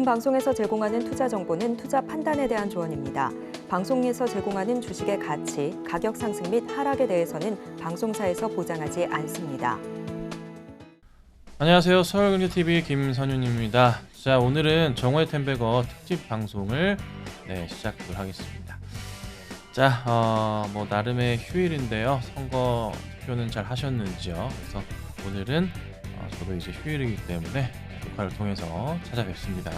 본 방송에서 제공하는 투자 정보는 투자 판단에 대한 조언입니다. 방송에서 제공하는 주식의 가치, 가격 상승 및 하락에 대해서는 방송사에서 보장하지 않습니다. 안녕하세요. 서울경제TV 김선윤입니다. 자, 오늘은 정오의 텐베거 특집 방송을 시작을 하겠습니다. 자, 나름의 휴일인데요. 선거 투표는 잘 하셨는지요? 그래서 오늘은 저도 이제 휴일이기 때문에 녹화를 통해서 찾아뵙습니다.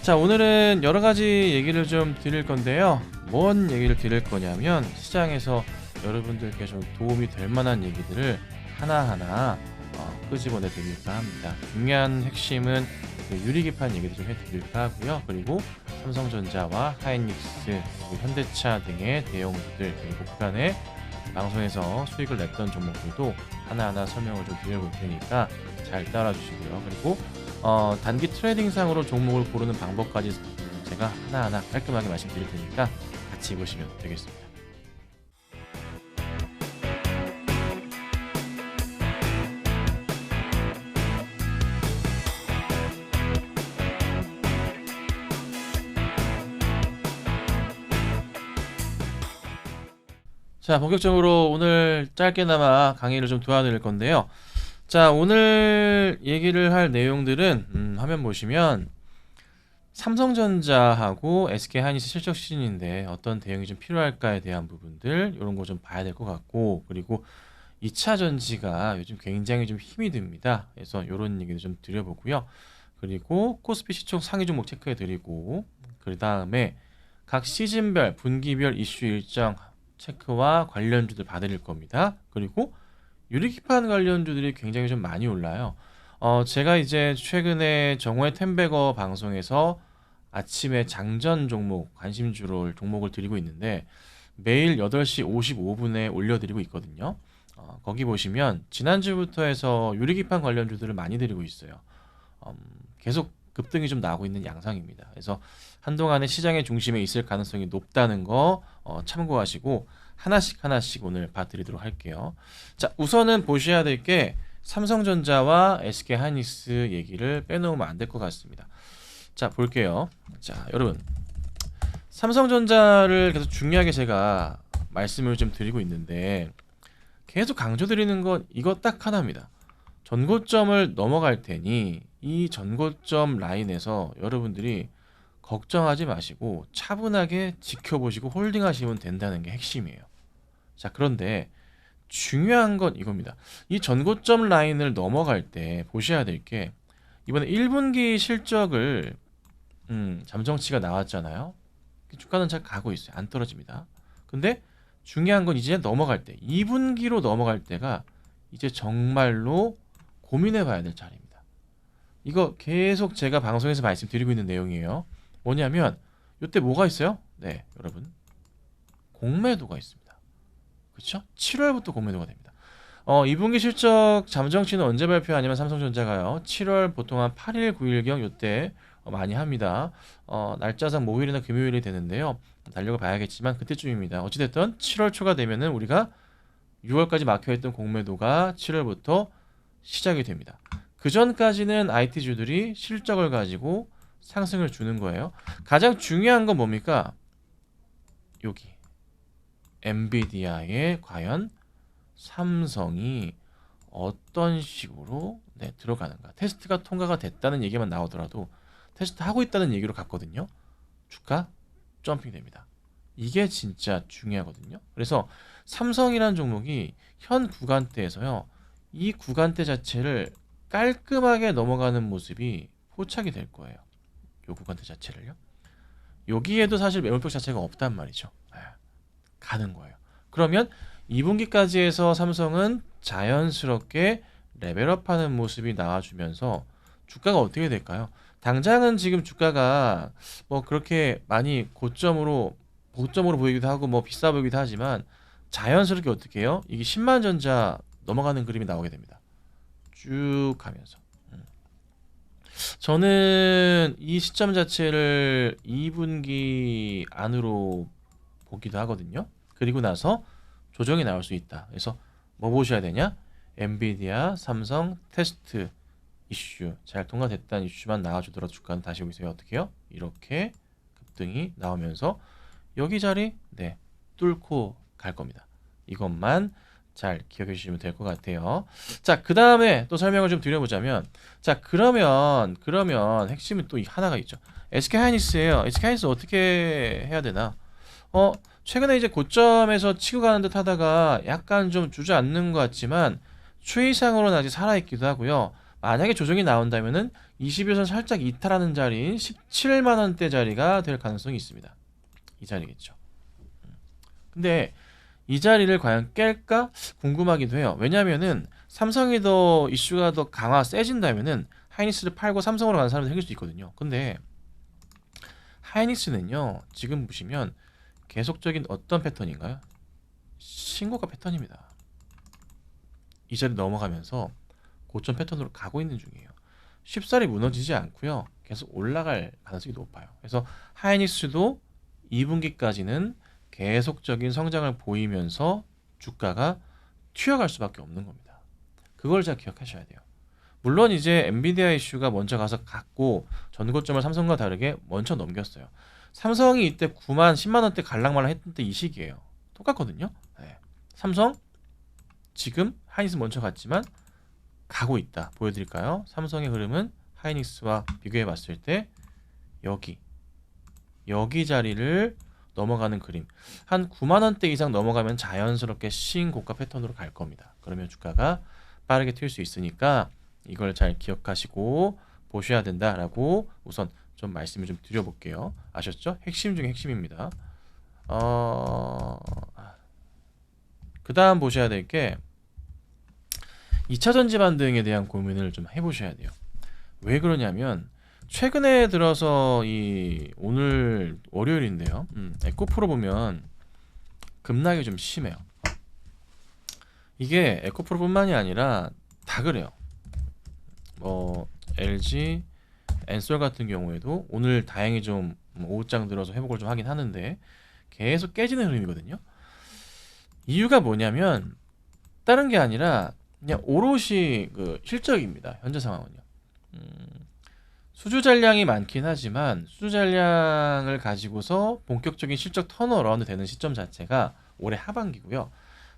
자, 오늘은 여러 가지 얘기를 좀 드릴 건데요. 뭔 얘기를 드릴 거냐면 시장에서 여러분들께 좀 도움이 될 만한 얘기들을 하나하나 끄집어내 드릴까 합니다. 중요한 핵심은 유리기판 얘기도 좀 해드릴까 하고요. 그리고 삼성전자와 하이닉스, 그리고 현대차 등의 대형주들, 그리고 그간에 방송에서 수익을 냈던 종목들도 하나하나 설명을 좀 드려볼 테니까 잘 따라 주시고요. 그리고 단기 트레이딩상으로 종목을 고르는 방법까지 제가 하나하나 깔끔하게 말씀드릴 테니까 같이 보시면 되겠습니다. 자, 본격적으로 오늘 짧게나마 강의를 좀 도와드릴 건데요. 자, 오늘 얘기를 할 내용들은 화면 보시면 삼성전자하고 SK하이닉스 실적 시즌인데 어떤 대응이 좀 필요할까에 대한 부분들 이런 거 좀 봐야 될 것 같고, 그리고 2차 전지가 요즘 굉장히 좀 힘이 듭니다. 그래서 이런 얘기도 좀 드려보고요. 그리고 코스피 시총 상위 종목 체크해 드리고, 그 다음에 각 시즌별 분기별 이슈 일정 체크와 관련주들 봐드릴 겁니다. 그리고 유리기판 관련주들이 굉장히 좀 많이 올라요. 제가 이제 최근에 정오의 텐베거 방송에서 아침에 장전 종목, 관심주로 종목을 드리고 있는데 매일 8시 55분에 올려드리고 있거든요. 거기 보시면 지난주부터 해서 유리기판 관련주들을 많이 드리고 있어요. 계속 급등이 좀 나오고 있는 양상입니다. 그래서 한동안에 시장의 중심에 있을 가능성이 높다는 거 참고하시고 하나씩 오늘 봐드리도록 할게요. 자, 우선은 보셔야 될 게 삼성전자와 SK하이닉스 얘기를 빼놓으면 안 될 것 같습니다. 자, 볼게요. 자, 여러분, 삼성전자를 계속 중요하게 제가 말씀을 좀 드리고 있는데 계속 강조드리는 건 이거 딱 하나입니다. 전고점을 넘어갈 테니 이 전고점 라인에서 여러분들이 걱정하지 마시고 차분하게 지켜보시고 홀딩하시면 된다는 게 핵심이에요. 자, 그런데 중요한 건 이겁니다. 이 전고점 라인을 넘어갈 때 보셔야 될 게 이번에 1분기 실적을 잠정치가 나왔잖아요. 주가는 잘 가고 있어요. 안 떨어집니다. 근데 중요한 건 이제 넘어갈 때 2분기로 넘어갈 때가 이제 정말로 고민해 봐야 될 자리입니다. 이거 계속 제가 방송에서 말씀드리고 있는 내용이에요. 뭐냐면 이때 뭐가 있어요? 네, 여러분, 공매도가 있습니다. 그렇죠? 7월부터 공매도가 됩니다. 2분기 실적 잠정치는 언제 발표하냐면 삼성전자가요 7월 보통 한 8일 9일경 이때 많이 합니다. 날짜상 목요일이나 금요일이 되는데요. 달려가 봐야겠지만 그때쯤입니다. 어찌됐든 7월 초가 되면은 우리가 6월까지 막혀있던 공매도가 7월부터 시작이 됩니다. 그 전까지는 IT주들이 실적을 가지고 상승을 주는 거예요. 가장 중요한 건 뭡니까? 여기 엔비디아에 과연 삼성이 어떤 식으로 들어가는가. 테스트가 통과가 됐다는 얘기만 나오더라도 테스트 하고 있다는 얘기로 갔거든요. 주가 점핑 됩니다. 이게 진짜 중요하거든요. 그래서 삼성이라는 종목이 현 구간대에서요 이 구간대 자체를 깔끔하게 넘어가는 모습이 포착이 될 거예요. 요 구간대 자체를요. 여기에도 사실 매물폭 자체가 없단 말이죠. 가는 거예요. 그러면 2분기까지 해서 삼성은 자연스럽게 레벨업하는 모습이 나와주면서 주가가 어떻게 될까요? 당장은 지금 주가가 뭐 그렇게 많이 고점으로 보이기도 하고 뭐 비싸 보이기도 하지만 자연스럽게 어떻게 해요? 이게 10만 전자 넘어가는 그림이 나오게 됩니다. 쭉 가면서. 저는 이 시점 자체를 2분기 안으로 보기도 하거든요. 그리고 나서 조정이 나올 수 있다. 그래서 뭐 보셔야 되냐? 엔비디아, 삼성 테스트 이슈, 잘 통과됐다는 이슈만 나와주더라도 주가는 다시 여기서 어떻게 해요? 이렇게 급등이 나오면서 여기 자리 뚫고 갈 겁니다. 이것만 잘 기억해 주시면 될 것 같아요. 자, 그 다음에 또 설명을 좀 드려보자면, 자, 그러면 핵심은 또 하나가 있죠. SK 하이닉스예요. SK 하이닉스 어떻게 해야 되나? 최근에 이제 고점에서 치고 가는 듯 하다가 약간 좀 주저앉는 것 같지만 추이상으로는 아직 살아있기도 하고요. 만약에 조정이 나온다면은 21선 살짝 이탈하는 자리인 17만 원대 자리가 될 가능성이 있습니다. 이 자리겠죠. 근데 이 자리를 과연 깰까 궁금하기도 해요. 왜냐면은 삼성이 더 이슈가 더 강화 세진다면은 하이닉스를 팔고 삼성으로 가는 사람도 생길 수 있거든요. 근데 하이닉스는요, 지금 보시면 계속적인 어떤 패턴인가요? 신고가 패턴입니다. 이 자리 넘어가면서 고점 패턴으로 가고 있는 중이에요. 쉽사리 무너지지 않고요. 계속 올라갈 가능성이 높아요. 그래서 하이닉스도 2분기까지는 계속적인 성장을 보이면서 주가가 튀어갈 수밖에 없는 겁니다. 그걸 잘 기억하셔야 돼요. 물론 이제 엔비디아 이슈가 먼저 가서 갔고 전고점을 삼성과 다르게 먼저 넘겼어요. 삼성이 이때 9만 10만 원대 갈락말락 했던 때 이 시기예요. 똑같거든요. 네. 삼성 지금 하이닉스 먼저 갔지만 가고 있다. 보여드릴까요? 삼성의 흐름은 하이닉스와 비교해 봤을 때 여기 자리를 넘어가는 그림, 한 9만 원대 이상 넘어가면 자연스럽게 신고가 패턴으로 갈 겁니다. 그러면 주가가 빠르게 튈 수 있으니까 이걸 잘 기억하시고 보셔야 된다라고 우선 좀 말씀을 좀 드려볼게요. 아셨죠? 핵심 중에 핵심입니다. 그 다음 보셔야 될 게 2차 전지 반등에 대한 고민을 좀 해보셔야 돼요. 왜 그러냐면 최근에 들어서 오늘 월요일인데요. 에코프로 보면 급락이 좀 심해요. 이게 에코프로뿐만이 아니라 다 그래요. LG, 엔솔 같은 경우에도 오늘 다행히 좀 오후장 들어서 회복을 좀 하긴 하는데 계속 깨지는 흐름이거든요. 이유가 뭐냐면 다른 게 아니라 그냥 오롯이 그 실적입니다. 현재 상황은요. 수주 잔량이 많긴 하지만 수주 잔량을 가지고서 본격적인 실적 턴어라운드 되는 시점 자체가 올해 하반기고요.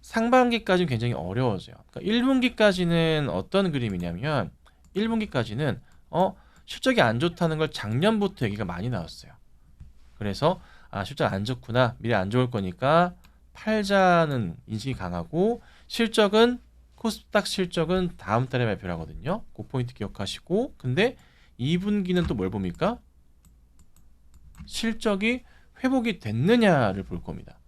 상반기까지는 굉장히 어려워져요. 그러니까 1분기까지는 어떤 그림이냐면 1분기까지는 실적이 안 좋다는 걸 작년부터 얘기가 많이 나왔어요. 그래서 실적 안 좋구나, 미래 안 좋을 거니까 팔자는 인식이 강하고 실적은 코스닥 실적은 다음 달에 발표를 하거든요. 그 포인트 기억하시고, 근데 2분기는 또 뭘 봅니까? 실적이 회복이 됐느냐를 볼 겁니다.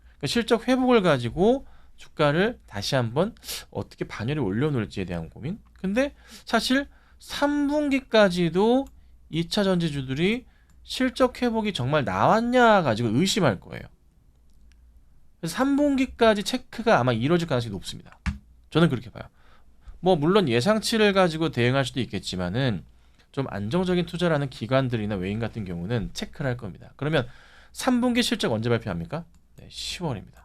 그러니까 실적 회복을 가지고 주가를 다시 한번 어떻게 반열에 올려놓을지에 대한 고민. 근데 사실 3분기까지도 2차 전지주들이 실적 회복이 정말 나왔냐 가지고 의심할 거예요. 그래서 3분기까지 체크가 아마 이루어질 가능성이 높습니다. 저는 그렇게 봐요. 물론 예상치를 가지고 대응할 수도 있겠지만은 좀 안정적인 투자라는 기관들이나 외인 같은 경우는 체크를 할 겁니다. 그러면 3분기 실적 언제 발표합니까? 10월입니다.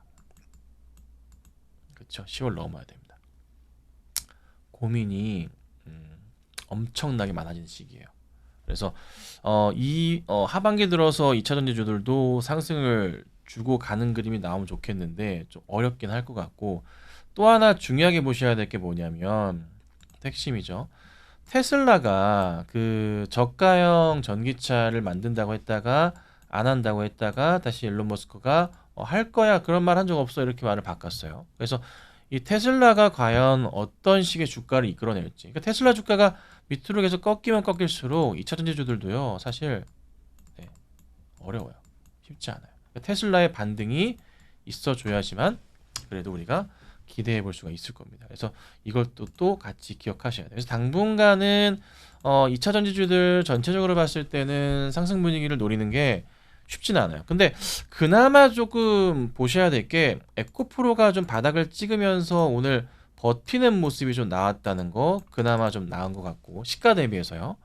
그렇죠. 10월 넘어야 됩니다. 고민이 엄청나게 많아지는 시기예요. 그래서 하반기 들어서 2차 전지주들도 상승을 주고 가는 그림이 나오면 좋겠는데 좀 어렵긴 할 것 같고, 또 하나 중요하게 보셔야 될 게 뭐냐면 핵심이죠. 테슬라가 그 저가형 전기차를 만든다고 했다가 안 한다고 했다가 다시 일론 머스크가 할 거야 그런 말 한 적 없어 이렇게 말을 바꿨어요. 그래서 이 테슬라가 과연 어떤 식의 주가를 이끌어낼지, 그러니까 테슬라 주가가 밑으로 계속 꺾이면 꺾일수록 2차 전지주들도요 사실 어려워요. 쉽지 않아요. 그러니까 테슬라의 반등이 있어줘야지만 그래도 우리가 기대해 볼 수가 있을 겁니다. 그래서 이것도 또 같이 기억하셔야 돼요. 그래서 당분간은 2차 전지주들 전체적으로 봤을 때는 상승 분위기를 노리는 게 쉽지는 않아요. 근데 그나마 조금 보셔야 될 게 에코프로가 좀 바닥을 찍으면서 오늘 버티는 모습이 좀 나왔다는 거, 그나마 좀 나은 것 같고 시가 대비해서요.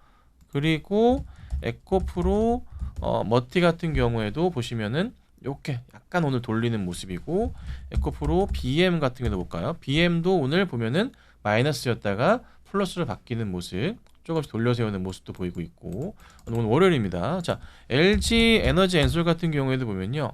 그리고 에코프로 머티 같은 경우에도 보시면은 이렇게 약간 오늘 돌리는 모습이고, 에코프로 BM 같은 경우도 볼까요? BM도 오늘 보면은 마이너스였다가 플러스로 바뀌는 모습, 조금씩 돌려 세우는 모습도 보이고 있고 오늘 월요일입니다. 자, LG 에너지 엔솔 같은 경우에도 보면요.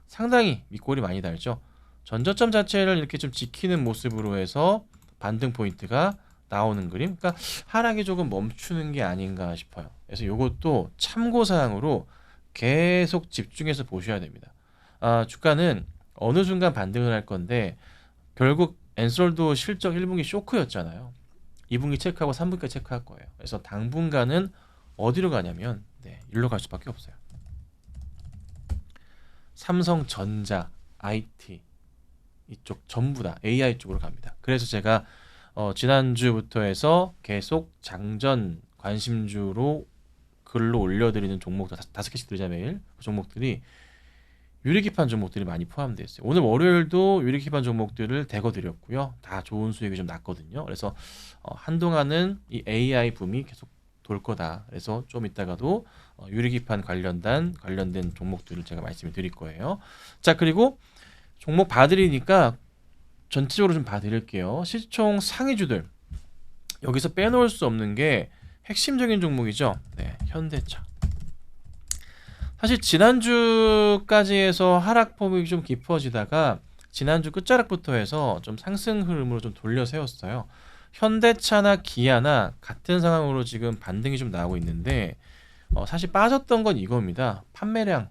상당히 밑골이 많이 달죠. 전저점 자체를 이렇게 좀 지키는 모습으로 해서 반등 포인트가 나오는 그림. 그러니까 하락이 조금 멈추는 게 아닌가 싶어요. 그래서 이것도 참고 사항으로 계속 집중해서 보셔야 됩니다. 주가는 어느 순간 반등을 할 건데 결국 엔솔도 실적 1분기 쇼크였잖아요. 2분기 체크하고 3분기 체크할 거예요. 그래서 당분간은 어디로 가냐면 일로 갈 수밖에 없어요. 삼성전자, IT 이쪽 전부 다 AI 쪽으로 갑니다. 그래서 제가 지난주부터 해서 계속 장전 관심주로 글로 올려드리는 종목들 5개씩 드리자 매일 그 종목들이 유리기판 종목들이 많이 포함되어 있어요. 오늘 월요일도 유리기판 종목들을 대거 드렸고요. 다 좋은 수익이 좀 났거든요. 그래서 한동안은 이 AI 붐이 계속 돌 거다. 그래서 좀 이따가도 유리기판 관련된 종목들을 제가 말씀을 드릴 거예요. 자, 그리고 종목 봐드리니까 전체적으로 좀 봐드릴게요. 시총 상위주들 여기서 빼놓을 수 없는 게 핵심적인 종목이죠. 현대차. 사실 지난주까지 해서 하락폭이 좀 깊어지다가 지난주 끝자락부터 해서 좀 상승 흐름으로 좀 돌려 세웠어요. 현대차나 기아나 같은 상황으로 지금 반등이 좀 나오고 있는데 사실 빠졌던 건 이겁니다. 판매량이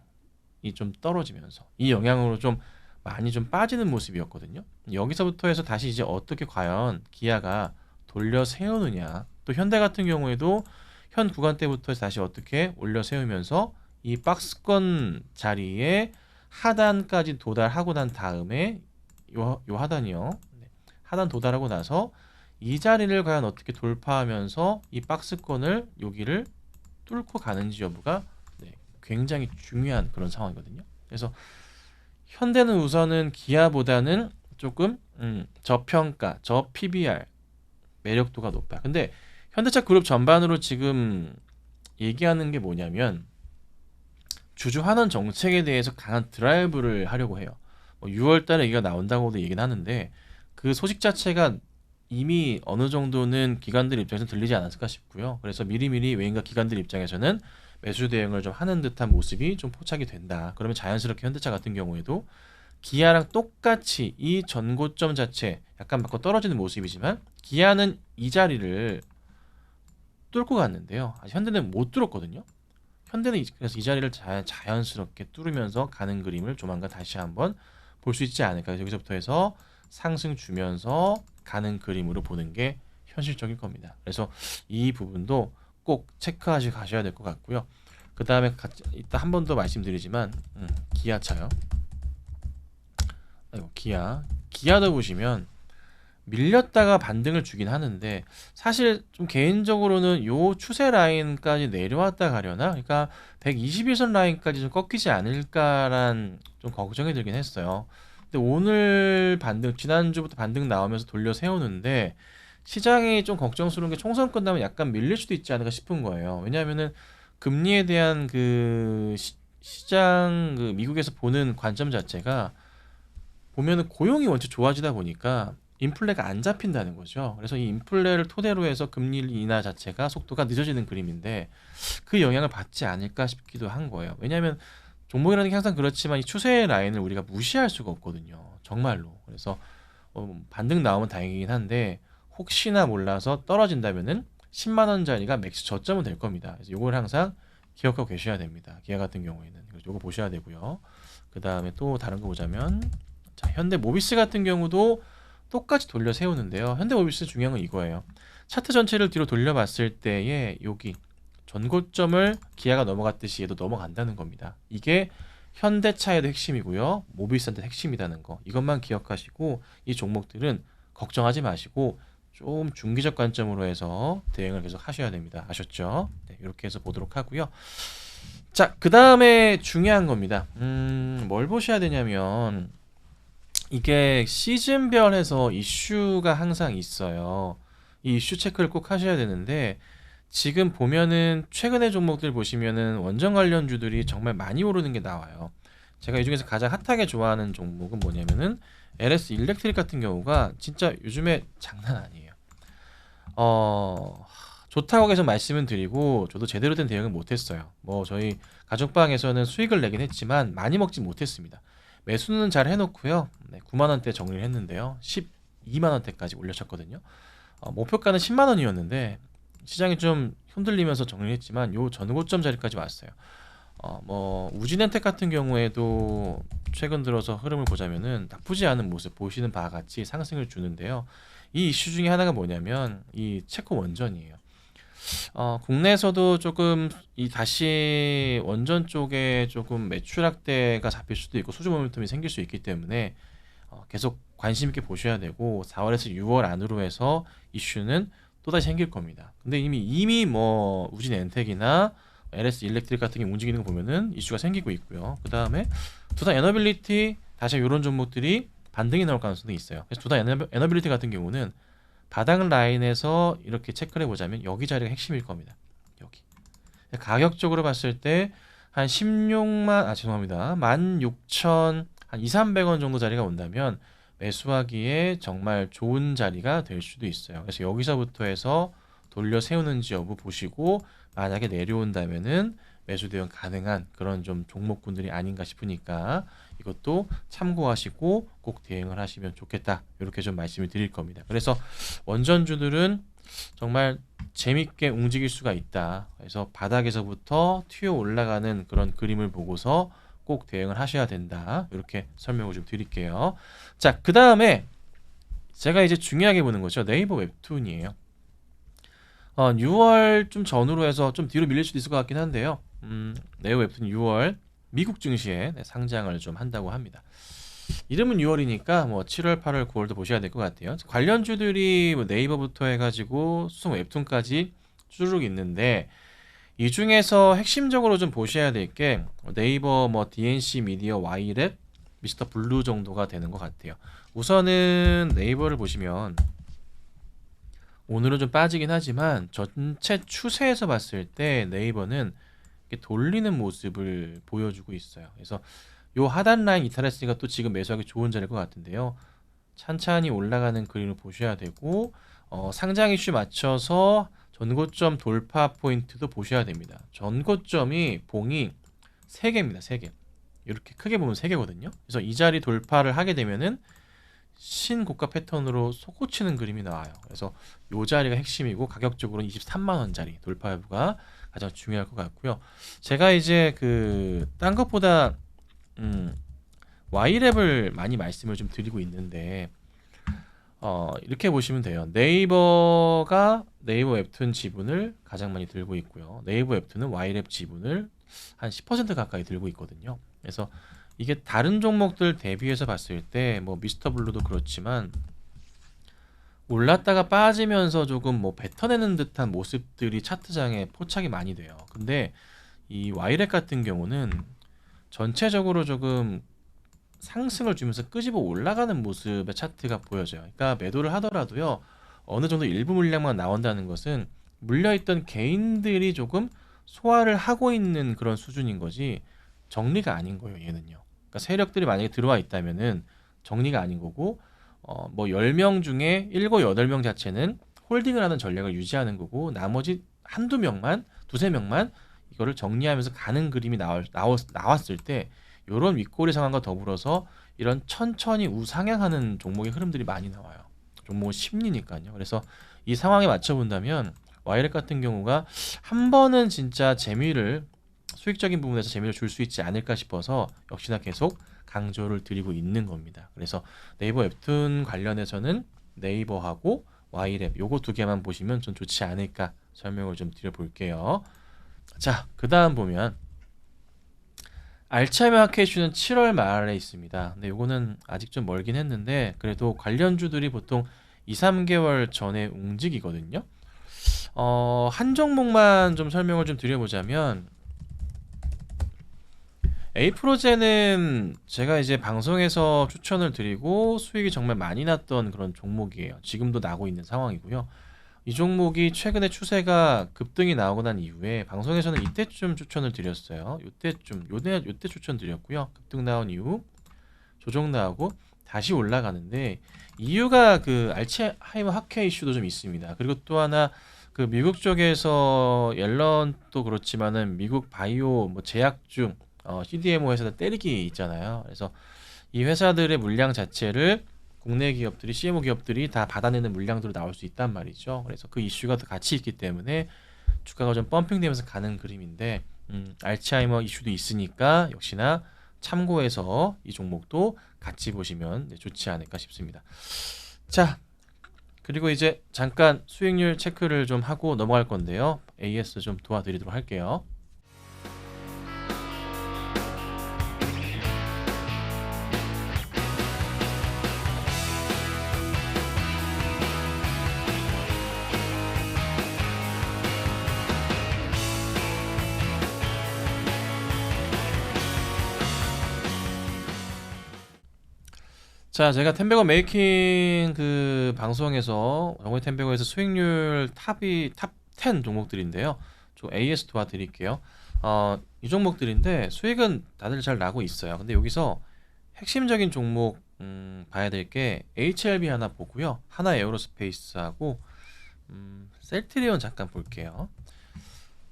좀 떨어지면서 이 영향으로 좀 많이 좀 빠지는 모습이었거든요. 여기서부터 해서 다시 이제 어떻게 과연 기아가 돌려 세우느냐, 또 현대 같은 경우에도 현 구간대부터 해서 다시 어떻게 올려 세우면서 이 박스권 자리에 하단까지 도달하고 난 다음에 요 하단이요. 하단 도달하고 나서 이 자리를 과연 어떻게 돌파하면서 이 박스권을 여기를 뚫고 가는지 여부가 굉장히 중요한 그런 상황이거든요. 그래서 현대는 우선은 기아보다는 조금 저평가, 저 PBR 매력도가 높아요. 근데 현대차 그룹 전반으로 지금 얘기하는 게 뭐냐면 주주 환원 정책에 대해서 강한 드라이브를 하려고 해요. 6월 달에 얘기가 나온다고도 얘기는 하는데 그 소식 자체가 이미 어느 정도는 기관들 입장에서 들리지 않았을까 싶고요. 그래서 미리미리 외인과 기관들 입장에서는 매수 대응을 좀 하는 듯한 모습이 좀 포착이 된다. 그러면 자연스럽게 현대차 같은 경우에도 기아랑 똑같이 이 전고점 자체 약간 맞고 떨어지는 모습이지만 기아는 이 자리를 뚫고 갔는데요. 현대는 못 뚫었거든요. 현대는 그래서 이 자리를 자연스럽게 뚫으면서 가는 그림을 조만간 다시 한번 볼 수 있지 않을까. 그래서 여기서부터 해서 상승 주면서 가는 그림으로 보는 게 현실적일 겁니다. 그래서 이 부분도 꼭 체크하시고 가셔야 될 것 같고요. 그 다음에 이따 한 번 더 말씀드리지만 기아차요. 기아도 보시면 밀렸다가 반등을 주긴 하는데 사실 좀 개인적으로는 요 추세 라인까지 내려왔다 가려나, 그러니까 121선 라인까지 좀 꺾이지 않을까란 좀 걱정이 들긴 했어요. 근데 오늘 반등, 지난주부터 반등 나오면서 돌려 세우는데 시장이 좀 걱정스러운 게 총선 끝나면 약간 밀릴 수도 있지 않을까 싶은 거예요. 왜냐하면은 금리에 대한 그 시장 그 미국에서 보는 관점 자체가 보면은 고용이 원체 좋아지다 보니까 인플레가 안 잡힌다는 거죠. 그래서 이 인플레를 토대로 해서 금리 인하 자체가 속도가 늦어지는 그림인데 그 영향을 받지 않을까 싶기도 한 거예요. 왜냐하면 종목이라는 게 항상 그렇지만 이 추세의 라인을 우리가 무시할 수가 없거든요. 정말로. 그래서 반등 나오면 다행이긴 한데 혹시나 몰라서 떨어진다면은 10만 원짜리가 맥스 저점은 될 겁니다. 그래서 이걸 항상 기억하고 계셔야 됩니다. 기아 같은 경우에는 이거 보셔야 되고요. 그 다음에 또 다른 거 보자면 자, 현대모비스 같은 경우도 똑같이 돌려 세우는데요. 현대모비스 중요한 건 이거예요. 차트 전체를 뒤로 돌려봤을 때에 여기 전고점을 기아가 넘어갔듯이 얘도 넘어간다는 겁니다. 이게 현대차에도 핵심이고요. 모비스한테 핵심이라는 거. 이것만 기억하시고 이 종목들은 걱정하지 마시고 좀 중기적 관점으로 해서 대응을 계속 하셔야 됩니다. 아셨죠? 네, 이렇게 해서 보도록 하고요. 자, 그 다음에 중요한 겁니다. 뭘 보셔야 되냐면 이게 시즌별에서 이슈가 항상 있어요. 이 이슈 체크를 꼭 하셔야 되는데 지금 보면은 최근의 종목들 보시면은 원전 관련주들이 정말 많이 오르는 게 나와요. 제가 이 중에서 가장 핫하게 좋아하는 종목은 뭐냐면은 LS 일렉트릭 같은 경우가 진짜 요즘에 장난 아니에요. 좋다고 계속 말씀은 드리고 저도 제대로 된 대응을 못했어요. 뭐 저희 가족방에서는 수익을 내긴 했지만 많이 먹지 못했습니다. 매수는 잘 해놓고요. 네, 9만 원대 정리를 했는데요. 12만 원대까지 올려쳤거든요. 목표가는 10만 원이었는데 시장이 좀 흔들리면서 정리를 했지만 요 전고점 자리까지 왔어요. 뭐 우진엔텍 같은 경우에도 최근 들어서 흐름을 보자면은 나쁘지 않은 모습 보시는 바와 같이 상승을 주는데요. 이 이슈 중에 하나가 뭐냐면 이 체코 원전이에요. 국내에서도 조금 이 다시 원전 쪽에 조금 매출 확대가 잡힐 수도 있고 수주 모멘텀이 생길 수 있기 때문에 계속 관심 있게 보셔야 되고 4월에서 6월 안으로 해서 이슈는 또다시 생길 겁니다. 근데 이미 뭐 우진 엔텍이나 LS 일렉트릭 같은 게 움직이는 거 보면은 이슈가 생기고 있고요. 그 다음에 두산 에너빌리티 다시 이런 종목들이 반등이 나올 가능성도 있어요. 그래서 두산 에너빌리티 같은 경우는 바닥 라인에서 이렇게 체크를 해보자면 여기 자리가 핵심일 겁니다. 여기 가격적으로 봤을 때 한 16만 죄송합니다 16,000 한 2,300원 정도 자리가 온다면 매수하기에 정말 좋은 자리가 될 수도 있어요. 그래서 여기서부터 해서 돌려 세우는지 여부 보시고 만약에 내려온다면은 매수 대응 가능한 그런 좀 종목군들이 아닌가 싶으니까 이것도 참고하시고 꼭 대응을 하시면 좋겠다. 이렇게 좀 말씀을 드릴 겁니다. 그래서 원전주들은 정말 재밌게 움직일 수가 있다. 그래서 바닥에서부터 튀어 올라가는 그런 그림을 보고서 꼭 대응을 하셔야 된다. 이렇게 설명을 좀 드릴게요. 자, 그 다음에 제가 이제 중요하게 보는 거죠. 네이버 웹툰이에요. 6월 좀 전후로 해서 좀 뒤로 밀릴 수도 있을 것 같긴 한데요. 네이버 웹툰 6월 미국 증시에 상장을 좀 한다고 합니다. 이름은 6월이니까 뭐 7월, 8월, 9월도 보셔야 될 것 같아요. 관련주들이 뭐 네이버부터 해가지고 수성 웹툰까지 쭈르륵 있는데 이 중에서 핵심적으로 좀 보셔야 될 게 네이버 뭐 DNC 미디어 Y랩 미스터 블루 정도가 되는 것 같아요. 우선은 네이버를 보시면 오늘은 좀 빠지긴 하지만 전체 추세에서 봤을 때 네이버는 이렇게 돌리는 모습을 보여주고 있어요. 그래서 요 하단 라인 이탈했으니까 또 지금 매수하기 좋은 자리일 것 같은데요. 찬찬히 올라가는 그림을 보셔야 되고 상장 이슈 맞춰서 전고점 돌파 포인트도 보셔야 됩니다. 전고점이 봉이 3개입니다. 3개. 이렇게 크게 보면 3개거든요. 그래서 이 자리 돌파를 하게 되면은 신고가 패턴으로 솟구치는 그림이 나와요. 그래서 이 자리가 핵심이고 가격적으로는 23만 원짜리 돌파 여부가 가장 중요할 것 같고요. 제가 이제 그 딴 것보다 Y랩을 많이 말씀을 좀 드리고 있는데 이렇게 보시면 돼요. 네이버가 네이버 웹툰 지분을 가장 많이 들고 있고요. 네이버 웹툰은 Y랩 지분을 한 10% 가까이 들고 있거든요. 그래서 이게 다른 종목들 대비해서 봤을 때 뭐 미스터 블루도 그렇지만 올랐다가 빠지면서 조금 뭐 뱉어내는 듯한 모습들이 차트장에 포착이 많이 돼요. 근데 이 Y랩 같은 경우는 전체적으로 조금 상승을 주면서 끄집어 올라가는 모습의 차트가 보여져요. 그러니까 매도를 하더라도요 어느 정도 일부 물량만 나온다는 것은 물려있던 개인들이 조금 소화를 하고 있는 그런 수준인 거지 정리가 아닌 거예요. 얘는요. 그러니까 세력들이 만약에 들어와 있다면은 정리가 아닌 거고 뭐 10명 중에 7, 8명 자체는 홀딩을 하는 전략을 유지하는 거고 나머지 한두 명만, 두세 명만 이거를 정리하면서 가는 그림이 나왔을 때 이런 윗꼬리 상황과 더불어서 이런 천천히 우상향하는 종목의 흐름들이 많이 나와요. 종목은 심리니까요. 그래서 이 상황에 맞춰 본다면 와이렉 같은 경우가 한 번은 진짜 재미를 수익적인 부분에서 재미를 줄 수 있지 않을까 싶어서 역시나 계속 강조를 드리고 있는 겁니다. 그래서 네이버 웹툰 관련해서는 네이버하고 Y랩 요거 두 개만 보시면 좀 좋지 않을까 설명을 좀 드려볼게요. 자, 그 다음 보면 알츠하이머 하케이슈는 7월 말에 있습니다. 근데 요거는 아직 좀 멀긴 했는데 그래도 관련주들이 보통 2, 3개월 전에 움직이거든요. 한 종목만 좀 설명을 좀 드려보자면 에이프로젠은 제가 이제 방송에서 추천을 드리고 수익이 정말 많이 났던 그런 종목이에요. 지금도 나고 있는 상황이고요. 이 종목이 최근에 추세가 급등이 나오고 난 이후에 방송에서는 이때쯤 추천을 드렸어요. 요때 추천드렸고요. 급등 나온 이후 조정 나오고 다시 올라가는데 이유가 그 알츠하이머 학회 이슈도 좀 있습니다. 그리고 또 하나 그 미국 쪽에서 옐런도 그렇지만은 미국 바이오 뭐 제약중 CDMO 회사들 때리기 있잖아요. 그래서 이 회사들의 물량 자체를 국내 기업들이 CMO 기업들이 다 받아내는 물량으로 나올 수 있단 말이죠. 그래서 그 이슈가 더 같이 있기 때문에 주가가 좀 펌핑되면서 가는 그림인데 알츠하이머 이슈도 있으니까 역시나 참고해서 이 종목도 같이 보시면 좋지 않을까 싶습니다. 자, 그리고 이제 잠깐 수익률 체크를 좀 하고 넘어갈 건데요. AS 좀 도와드리도록 할게요. 자, 제가 텐베거 메이킹 그 방송에서 정오의 텐베거에서 수익률 탑 10 종목들인데요. 좀 AS 도와드릴게요. 이 종목들인데 수익은 다들 잘 나고 있어요. 근데 여기서 핵심적인 종목 봐야 될 게 HLB 하나 보고요. 하나 에어로스페이스하고 셀트리온 잠깐 볼게요.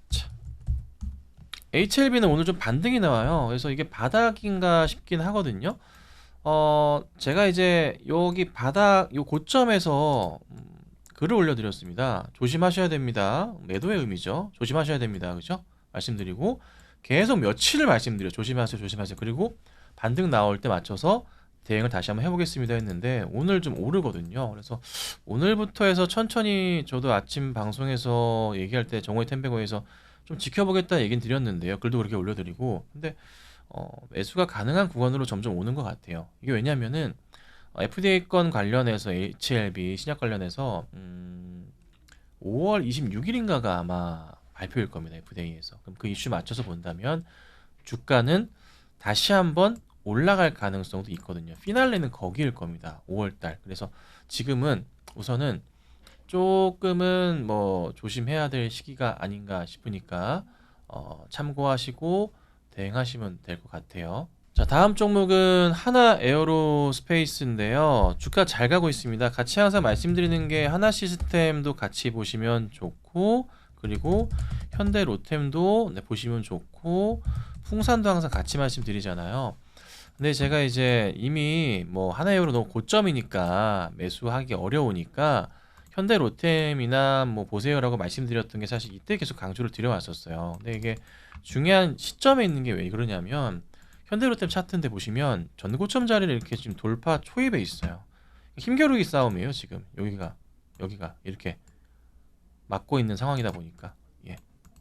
자, HLB는 오늘 좀 반등이 나와요. 그래서 이게 바닥인가 싶긴 하거든요. 제가 이제 여기 바닥 요 고점에서 글을 올려드렸습니다. 조심하셔야 됩니다. 매도의 의미죠. 조심하셔야 됩니다. 그죠? 말씀드리고 계속 며칠을 말씀드려. 조심하세요, 조심하세요. 그리고 반등 나올 때 맞춰서 대응을 다시 한번 해보겠습니다 했는데 오늘 좀 오르거든요. 그래서 오늘부터 해서 천천히 저도 아침 방송에서 얘기할 때 정오의 텐베거에서 좀 지켜보겠다 얘기는 드렸는데요. 글도 그렇게 올려드리고 근데 매수가 가능한 구간으로 점점 오는 것 같아요. 이게 왜냐면은 FDA 건 관련해서 HLB 신약 관련해서 5월 26일인가가 아마 발표일 겁니다. FDA에서. 그럼 그 이슈 맞춰서 본다면 주가는 다시 한번 올라갈 가능성도 있거든요. 피날레는 거기일 겁니다. 5월달. 그래서 지금은 우선은 조금은 뭐 조심해야 될 시기가 아닌가 싶으니까 참고하시고 대응하시면 될 것 같아요. 자, 다음 종목은 하나 에어로스페이스인데요. 주가 잘 가고 있습니다. 같이 항상 말씀드리는 게 하나 시스템도 같이 보시면 좋고 그리고 현대 로템도 보시면 좋고 풍산도 항상 같이 말씀드리잖아요. 근데 제가 이제 이미 뭐 하나에어로 너무 고점이니까 매수하기 어려우니까 현대 로템이나 뭐 보세요라고 말씀드렸던 게 사실 이때 계속 강조를 드려왔었어요. 근데 이게 중요한 시점에 있는 게 왜 그러냐면 현대 로템 차트인데 보시면 전고점 자리를 이렇게 지금 돌파 초입에 있어요. 힘겨루기 싸움이에요 지금 여기가 이렇게 막고 있는 상황이다 보니까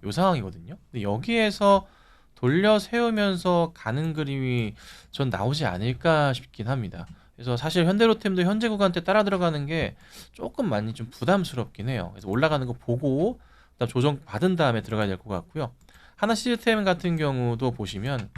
요 상황이거든요. 근데 여기에서 돌려 세우면서 가는 그림이 전 나오지 않을까 싶긴 합니다. 그래서 사실 현대로템도 현재 구간대 따라 들어가는 게 조금 많이 좀 부담스럽긴 해요. 그래서 올라가는 거 보고 그다음 조정 받은 다음에 들어가야 될 것 같고요. 하나 시스템 같은 경우도 보시면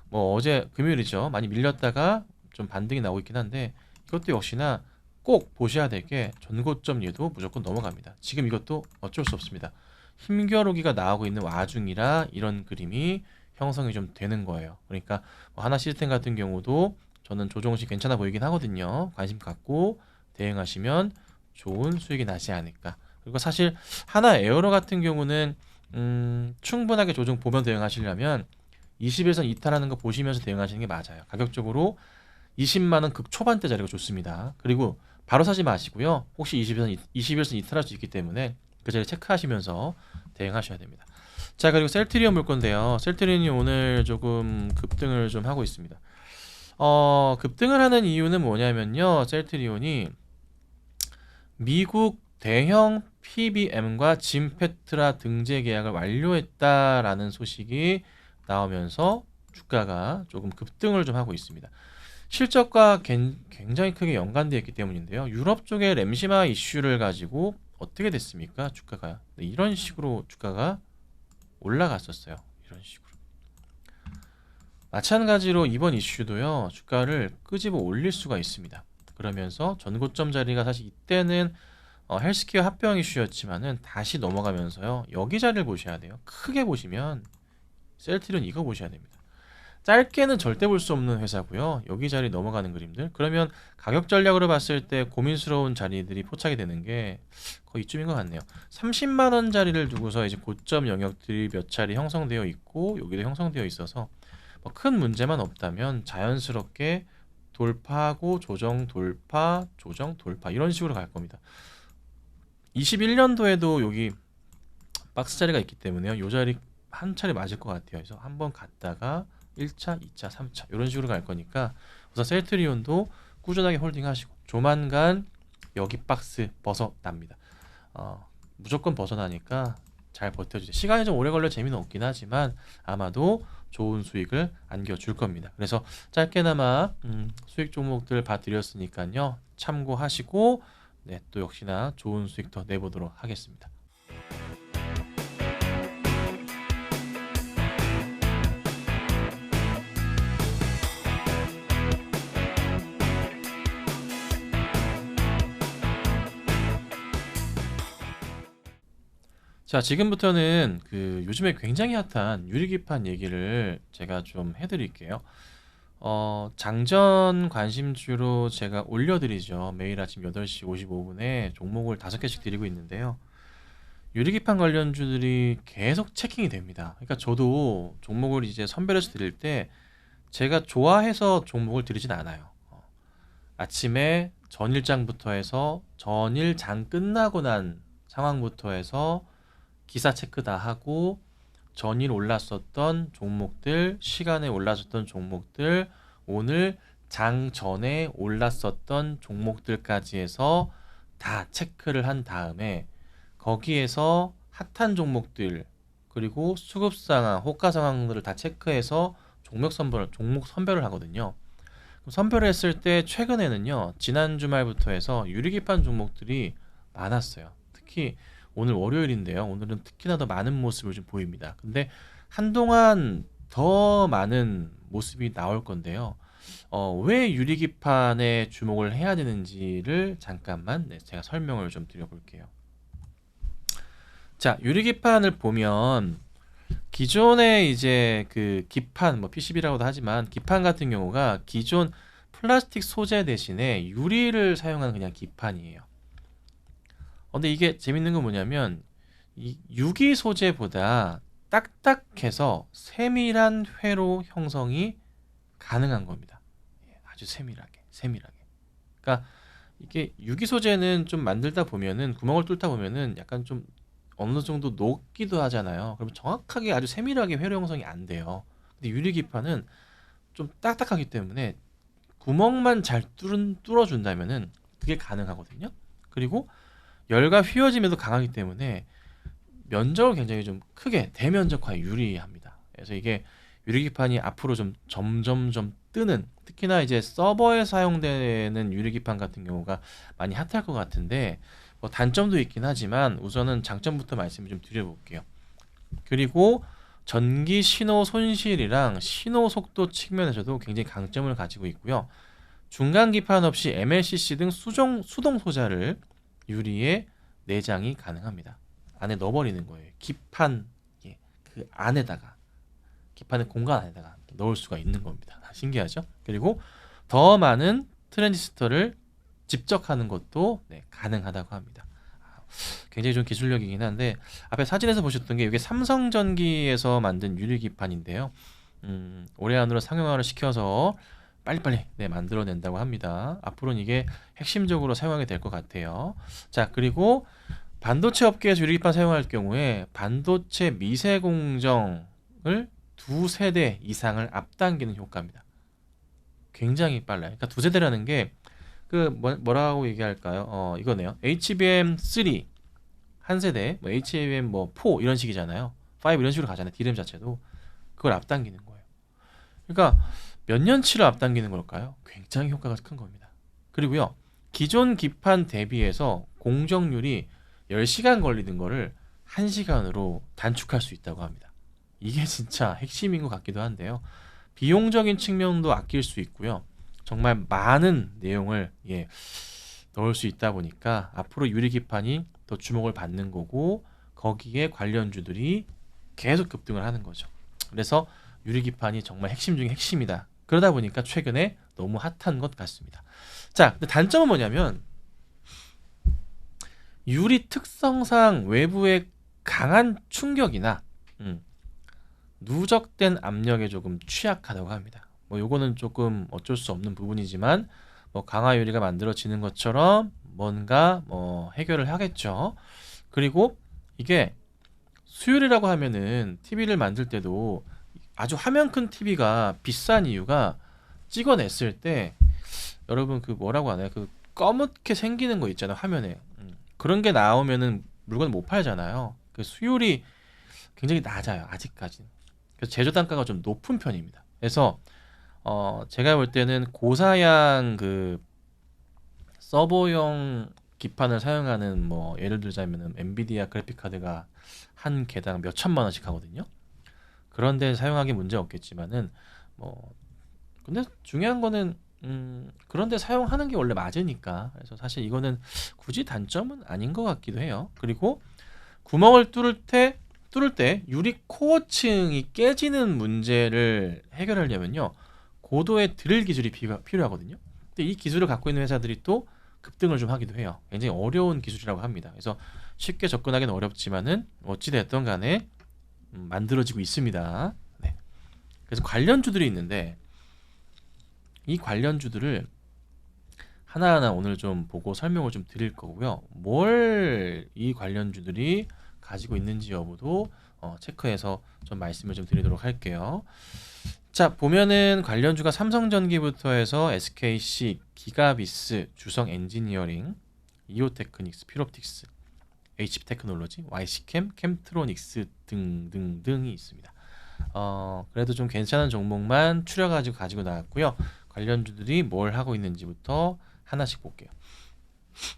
뭐 어제 금요일이죠. 많이 밀렸다가 좀 반등이 나오고 있긴 한데 이것도 역시나 꼭 보셔야 될 게 전고점 얘도 무조건 넘어갑니다. 지금 이것도 어쩔 수 없습니다. 힘겨루기가 나오고 있는 와중이라 이런 그림이 형성이 좀 되는 거예요. 그러니까 뭐 하나 시스템 같은 경우도 저는 조정시 괜찮아 보이긴 하거든요. 관심 갖고 대응하시면 좋은 수익이 나지 않을까. 그리고 사실 하나 에어로 같은 경우는 충분하게 조정 보면 대응하시려면 21선 이탈하는 거 보시면서 대응하시는 게 맞아요. 가격적으로 20만원 극 초반대 자리가 좋습니다. 그리고 바로 사지 마시고요. 혹시 21선 이탈할 수 있기 때문에 그 자리 체크하시면서 대응하셔야 됩니다. 자, 그리고 셀트리온 볼 건데요. 셀트리온이 오늘 조금 급등을 좀 하고 있습니다. 급등을 하는 이유는 뭐냐면요. 셀트리온이 미국 대형 PBM과 진페트라 등재 계약을 완료했다라는 소식이 나오면서 주가가 조금 급등을 좀 하고 있습니다. 실적과 굉장히 크게 연관되어 있기 때문인데요. 유럽 쪽의 램시마 이슈를 가지고 어떻게 됐습니까? 주가가 이런 식으로 주가가 올라갔었어요. 이런 식으로. 마찬가지로 이번 이슈도요. 주가를 끄집어 올릴 수가 있습니다. 그러면서 전고점 자리가 사실 이때는 헬스케어 합병 이슈였지만은 다시 넘어가면서요. 여기 자리를 보셔야 돼요. 크게 보시면 셀트리온 이거 보셔야 됩니다. 짧게는 절대 볼 수 없는 회사고요. 여기 자리 넘어가는 그림들. 그러면 가격 전략으로 봤을 때 고민스러운 자리들이 포착이 되는 게 거의 이쯤인 것 같네요. 30만 원짜리를 두고서 이제 고점 영역들이 몇 차례 형성되어 있고 여기도 형성되어 있어서 뭐 큰 문제만 없다면 자연스럽게 돌파하고 조정 돌파 조정 돌파 이런 식으로 갈 겁니다. 21년도에도 여기 박스 자리가 있기 때문에요. 요 자리 한 차례 맞을 것 같아요. 그래서 한번 갔다가 1차, 2차, 3차 이런 식으로 갈 거니까 우선 셀트리온도 꾸준하게 홀딩하시고 조만간 여기 박스 벗어납니다. 무조건 벗어나니까 잘 버텨주세요. 시간이 좀 오래 걸려 재미는 없긴 하지만 아마도 좋은 수익을 안겨줄 겁니다. 그래서 짧게나마 수익 종목들 봐드렸으니까요. 참고하시고 네, 또 역시나 좋은 수익 더 내보도록 하겠습니다. 자, 지금부터는 그 요즘에 굉장히 핫한 유리기판 얘기를 제가 좀 해드릴게요. 장전 관심주로 제가 올려드리죠. 매일 아침 8시 55분에 종목을 5개씩 드리고 있는데요. 유리기판 관련주들이 계속 체킹이 됩니다. 그러니까 저도 종목을 이제 선별해서 드릴 때 제가 좋아해서 종목을 드리진 않아요. 아침에 전일장부터 해서 전일장 끝나고 난 상황부터 해서 기사 체크 다 하고 전일 올랐었던 종목들, 시간에 올랐었던 종목들, 오늘 장 전에 올랐었던 종목들까지 해서 다 체크를 한 다음에 거기에서 핫한 종목들 그리고 수급 상황, 호가 상황들을 다 체크해서 종목 선별을 하거든요. 그럼 선별을 했을 때 최근에는요, 지난 주말부터 해서 유리기판 종목들이 많았어요. 특히 오늘 월요일인데요. 오늘은 특히나 더 많은 모습을 좀 보입니다. 근데 한동안 더 많은 모습이 나올 건데요. 왜 유리기판에 주목을 해야 되는지를 잠깐만 제가 설명을 좀 드려볼게요. 자, 유리기판을 보면 기존에 이제 그 기판, 뭐 PCB라고도 하지만 기판 같은 경우가 기존 플라스틱 소재 대신에 유리를 사용한 그냥 기판이에요. 근데 이게 재밌는 건 뭐냐면 이 유기 소재보다 딱딱해서 세밀한 회로 형성이 가능한 겁니다. 아주 세밀하게. 그러니까 이게 유기 소재는 좀 만들다 보면은 구멍을 뚫다 보면은 약간 좀 어느 정도 녹기도 하잖아요. 그러면 정확하게 아주 세밀하게 회로 형성이 안 돼요. 근데 유리기판은 좀 딱딱하기 때문에 구멍만 잘 뚫어준다면은 그게 가능하거든요. 그리고 열과 휘어짐에도 강하기 때문에 면적을 굉장히 좀 크게 대면적화에 유리합니다. 그래서 이게 유리기판이 앞으로 좀 점점점 뜨는, 특히나 이제 서버에 사용되는 유리기판 같은 경우가 많이 핫할 것 같은데 뭐 단점도 있긴 하지만 우선은 장점부터 말씀을 좀 드려볼게요. 그리고 전기 신호 손실이랑 신호 속도 측면에서도 굉장히 강점을 가지고 있고요. 중간 기판 없이 MLCC 등 수동 소자를 유리에 내장이 가능합니다. 안에 넣어버리는 거예요. 기판 그 안에다가, 기판의 공간 안에다가 넣을 수가 있는 겁니다. 신기하죠? 그리고 더 많은 트랜지스터를 집적하는 것도 가능하다고 합니다. 굉장히 좀 기술력이긴 한데 앞에 사진에서 보셨던 게 이게 삼성전기에서 만든 유리기판인데요. 올해 안으로 상용화를 시켜서 빨리빨리 만들어낸다고 합니다. 앞으로는 이게 핵심적으로 사용하게 될 것 같아요. 자, 그리고 반도체 업계에서 유리기판 사용할 경우에 반도체 미세 공정을 2세대 이상을 앞당기는 효과입니다. 굉장히 빨라요. 그러니까 2세대라는 게 그 뭐라고 얘기할까요? 이거네요. HBM3 한 세대, 뭐 HBM 뭐 4 이런 식이잖아요. 5 이런 식으로 가잖아요. DRAM 자체도 그걸 앞당기는 거예요. 그러니까 몇 년치를 앞당기는 걸까요? 굉장히 효과가 큰 겁니다. 그리고요, 기존 기판 대비해서 공정률이 10시간 걸리는 거를 1시간으로 단축할 수 있다고 합니다. 이게 진짜 핵심인 것 같기도 한데요. 비용적인 측면도 아낄 수 있고요. 정말 많은 내용을 넣을 수 있다 보니까 앞으로 유리기판이 더 주목을 받는 거고 거기에 관련주들이 계속 급등을 하는 거죠. 그래서 유리기판이 정말 핵심 중에 핵심이다. 그러다 보니까 최근에 너무 핫한 것 같습니다. 자, 근데 단점은 뭐냐면 유리 특성상 외부의 강한 충격이나 누적된 압력에 조금 취약하다고 합니다. 뭐 요거는 조금 어쩔 수 없는 부분이지만 뭐 강화 유리가 만들어지는 것처럼 뭔가 뭐 해결을 하겠죠. 그리고 이게 수율이라고 하면은 TV를 만들 때도 아주 화면 큰 TV가 비싼 이유가 찍어냈을 때 여러분 그 뭐라고 하나요? 그 검게 생기는 거 있잖아요, 화면에. 그런 게 나오면은 물건을 못 팔잖아요. 그 수율이 굉장히 낮아요, 아직까지. 그래서 제조 단가가 좀 높은 편입니다. 그래서 제가 볼 때는 고사양 그 서버용 기판을 사용하는 뭐 예를 들자면은 엔비디아 그래픽 카드가 한 개당 몇 천만 원씩 하거든요. 그런 데 사용하기 문제 없겠지만은 뭐 근데 중요한 거는 그런 데 사용하는 게 원래 맞으니까. 그래서 사실 이거는 굳이 단점은 아닌 것 같기도 해요. 그리고 구멍을 뚫을 때 유리 코어층이 깨지는 문제를 해결하려면요, 고도의 드릴 기술이 필요하거든요. 근데 이 기술을 갖고 있는 회사들이 또 급등을 좀 하기도 해요. 굉장히 어려운 기술이라고 합니다. 그래서 쉽게 접근하기는 어렵지만은 어찌됐든 간에 만들어지고 있습니다. 네. 그래서 관련주들이 있는데 이 관련주들을 하나하나 오늘 좀 보고 설명을 좀 드릴 거고요. 뭘 이 관련주들이 가지고 있는지 여부도 체크해서 좀 말씀을 좀 드리도록 할게요. 자, 보면은 관련주가 삼성전기부터 해서 SKC, 기가비스, 주성 엔지니어링, 이오테크닉스, 피롭틱스, HP테크놀로지, YC캠, 캠트로닉스 등등등이 있습니다. 그래도 좀 괜찮은 종목만 추려가지고 가지고 나왔고요. 관련주들이 뭘 하고 있는지부터 하나씩 볼게요.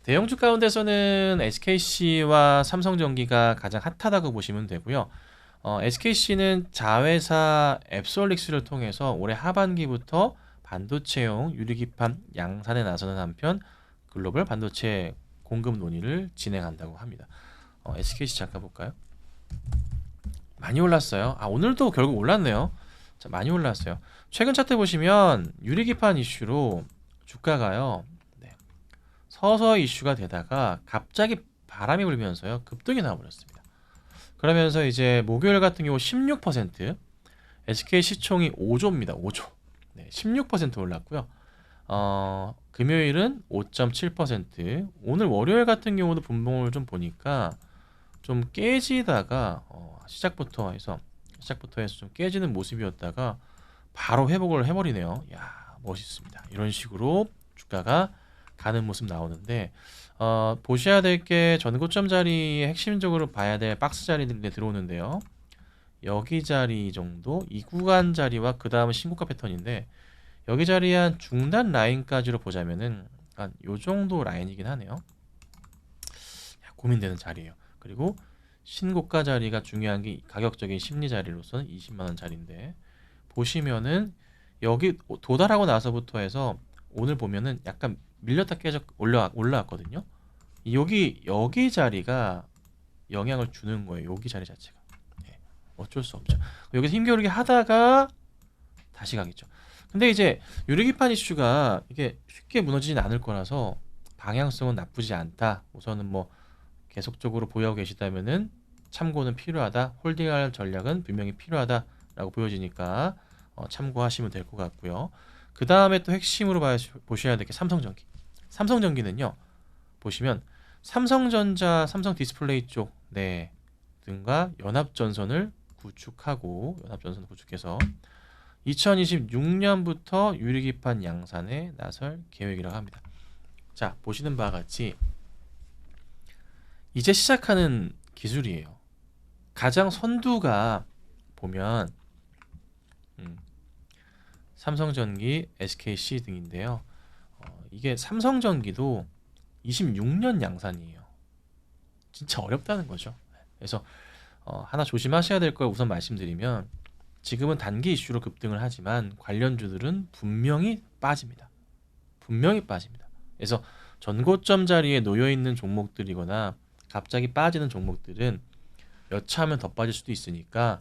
대형주 가운데서는 SKC와 삼성전기가 가장 핫하다고 보시면 되고요. SKC는 자회사 앱솔릭스를 통해서 올해 하반기부터 반도체용 유리기판 양산에 나서는 한편 글로벌 반도체 공급 논의를 진행한다고 합니다. SKC 잠깐 볼까요? 많이 올랐어요. 오늘도 결국 올랐네요. 자, 많이 올랐어요. 최근 차트 보시면 유리기판 이슈로 주가가요, 서서히 이슈가 되다가 갑자기 바람이 불면서요, 급등이 나와버렸습니다. 그러면서 이제 목요일 같은 경우 16%, SK 시총이 5조입니다. 5조. 네, 16% 올랐고요. 금요일은 5.7%. 오늘 월요일 같은 경우도 분봉을 좀 보니까 좀 깨지다가 시작부터 해서 좀 깨지는 모습이었다가 바로 회복을 해버리네요. 야, 멋있습니다. 이런 식으로 주가가 가는 모습 나오는데 보셔야 될 게 전고점 자리에 핵심적으로 봐야 될 박스 자리들이 들어오는데요. 여기 자리 정도, 이 구간 자리와 그 다음은 신고가 패턴인데 여기 자리에 한 중단 라인까지로 보자면은 한 요 정도 라인이긴 하네요. 고민되는 자리예요. 그리고 신고가 자리가 중요한 게 가격적인 심리 자리로서는 20만 원 자리인데 보시면은 여기 도달하고 나서부터 해서 오늘 보면은 약간 밀렸다 깨져 올라왔거든요. 여기 자리가 영향을 주는 거예요. 여기 자리 자체가. 네, 어쩔 수 없죠. 여기서 힘겨루기 하다가 다시 가겠죠. 근데 이제 유리기판 이슈가 이게 쉽게 무너지진 않을 거라서 방향성은 나쁘지 않다. 우선은 뭐 계속적으로 보유하고 계시다면은 참고는 필요하다. 홀딩할 전략은 분명히 필요하다라고 보여지니까 참고하시면 될 것 같고요. 그 다음에 또 핵심으로 보셔야 될 게 삼성전기. 삼성전기는요, 보시면 삼성전자, 삼성디스플레이 쪽 등과 연합전선을 구축해서 2026년부터 유리기판 양산에 나설 계획이라고 합니다. 자, 보시는 바와 같이 이제 시작하는 기술이에요. 가장 선두가 보면 삼성전기, SKC 등인데요. 이게 삼성전기도 26년 양산이에요. 진짜 어렵다는 거죠. 그래서 하나 조심하셔야 될 걸 우선 말씀드리면 지금은 단기 이슈로 급등을 하지만 관련주들은 분명히 빠집니다. 분명히 빠집니다. 그래서 전고점 자리에 놓여 있는 종목들이거나 갑자기 빠지는 종목들은 여차하면 더 빠질 수도 있으니까